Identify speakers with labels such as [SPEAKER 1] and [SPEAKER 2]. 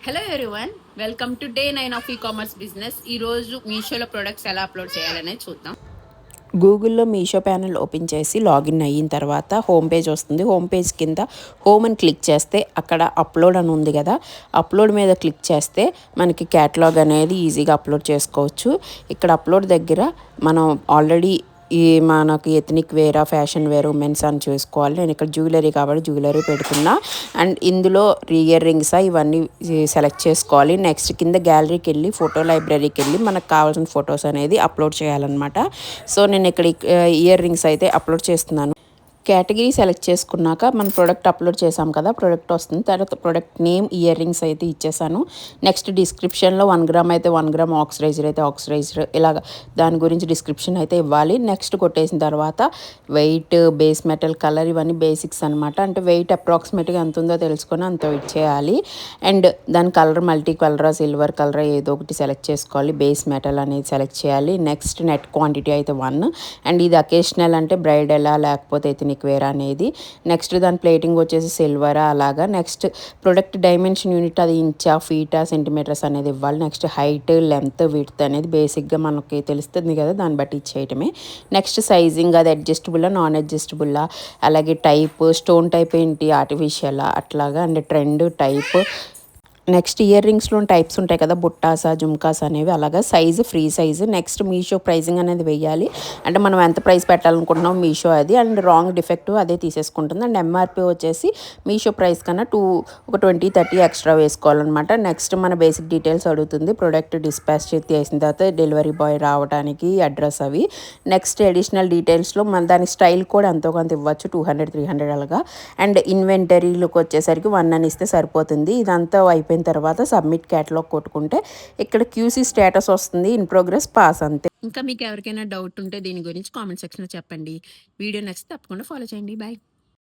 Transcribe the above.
[SPEAKER 1] Hello everyone, welcome to day 9 of e-commerce business. ఈరోజు మీషోలో products ఎలా అప్లోడ్ చేయాలనేది చూద్దాం.
[SPEAKER 2] గూగుల్లో మీషో ప్యానెల్ ఓపెన్ చేసి లాగిన్ అయిన తర్వాత హోమ్ పేజ్ వస్తుంది. హోమ్ పేజ్ కింద హోమ్ అని క్లిక్ చేస్తే అక్కడ అప్లోడ్ అని ఉంది కదా, అప్లోడ్ మీద క్లిక్ చేస్తే మనకి క్యాటలాగ్ అనేది ఈజీగా అప్లోడ్ చేసుకోవచ్చు. ఇక్కడ అప్లోడ్ దగ్గర మనం ఆల్రెడీ మనకి ఎథనిక్ వేరా, ఫ్యాషన్ వేర్, ఉమెన్స్ అని చూసుకోవాలి. నేను ఇక్కడ జ్యువెలరీ కాబట్టి జ్యువెలరీ పెడుతున్నా. అండ్ ఇందులో ఇయర్ రింగ్సా ఇవన్నీ సెలెక్ట్ చేసుకోవాలి. నెక్స్ట్ కింద గ్యాలరీకి వెళ్ళి ఫోటో లైబ్రరీకి వెళ్ళి మనకు కావాల్సిన ఫొటోస్ అనేది అప్లోడ్ చేయాలన్నమాట. సో నేను ఇక్కడ ఇయర్ రింగ్స్ అయితే అప్లోడ్ చేస్తున్నాను. కేటగిరీ సెలెక్ట్ చేసుకున్నాక మన ప్రోడక్ట్ అప్లోడ్ చేసాం కదా, ప్రోడక్ట్ వస్తుంది. తర్వాత ప్రోడక్ట్ నేమ్ ఇయర్ రింగ్స్ అయితే ఇచ్చేసాను. నెక్స్ట్ డిస్క్రిప్షన్లో 1 గ్రామ్ అయితే 1 గ్రామ్, ఆక్సిడైజర్ అయితే ఆక్సిడైజర్, ఇలాగ దాని గురించి డిస్క్రిప్షన్ అయితే ఇవ్వాలి. నెక్స్ట్ కొట్టేసిన తర్వాత వెయిట్, బేస్ మెటల్, కలర్ ఇవన్నీ బేసిక్స్ అనమాట. అంటే వెయిట్ అప్రాక్సిమేట్గా ఎంత ఉందో తెలుసుకొని అంత ఇచ్చేయాలి. అండ్ దాని కలర్ మల్టీ కలరా, సిల్వర్ కలరా ఏదో ఒకటి సెలెక్ట్ చేసుకోవాలి. బేస్ మెటల్ అనేది సెలెక్ట్ చేయాలి. నెక్స్ట్ నెట్ క్వాంటిటీ అయితే 1. అండ్ ఇది అకేషనల్ అంటే బ్రైడలా లేకపోతే ఎథనిక్ వేర్ అనేది. నెక్స్ట్ దాని ప్లేటింగ్ వచ్చేసి సిల్వరా అలాగా. నెక్స్ట్ ప్రొడక్ట్ డైమెన్షన్ యూనిట్ అది ఇంచా, ఫీటా, సెంటీమీటర్స్ అనేది ఇవ్వాలి. నెక్స్ట్ హైట్, లెంత్, విడ్త్ అనేది బేసిక్గా మనకి తెలుస్తుంది కదా, దాన్ని బట్టి ఇచ్చేయటమే. నెక్స్ట్ సైజింగ్ అది అడ్జస్టబుల్లా, నాన్ అడ్జస్టబుల్లా, అలాగే టైప్, స్టోన్ టైప్ ఏంటి, ఆర్టిఫిషియల్ అట్లాగా. And trend type. Next ear రింగ్స్లో టైప్స్ ఉంటాయి కదా, బుట్టాసా, జుమ్కాస్ అనేవి, అలాగా size, free size. Next Meesho pricing అనేది వెయ్యాలి. అంటే మనం ఎంత ప్రైస్ పెట్టాలనుకుంటున్నాం మీషో అది. అండ్ రాంగ్ డిఫెక్టివ్ అదే తీసేసుకుంటుంది. అండ్ ఎంఆర్పి వచ్చేసి మీషో ప్రైస్ కన్నా ఒక 20-30 ఎక్స్ట్రా వేసుకోవాలన్నమాట. నెక్స్ట్ మన బేసిక్ డీటెయిల్స్ అడుగుతుంది. ప్రొడక్ట్ డిస్పాచ్ చేసిన తర్వాత డెలివరీ బాయ్ రావడానికి అడ్రస్ అవి. నెక్స్ట్ అడిషనల్ డీటెయిల్స్లో మన దాని స్టైల్ కూడా ఎంతో కొంత ఇవ్వచ్చు, 200-300 అలాగా. అండ్ ఇన్వెంటరీలోకి వచ్చేసరికి 1 అని ఇస్తే సరిపోతుంది. ఇదంతా అయిపోయింది తర్వాత సబ్మిట్ క్యాటలాగ్ కొట్టుకుంటే ఇక్కడ క్యూసీ స్టేటస్ వస్తుంది, ఇన్ ప్రోగ్రెస్ పాస్ అంతే.
[SPEAKER 1] ఇంకా మీకు ఎవరికైనా డౌట్ ఉంటే దీని గురించి కామెంట్ సెక్షన్లో చెప్పండి. వీడియో నచ్చితే తప్పకుండా ఫాలో చేయండి. బాయ్.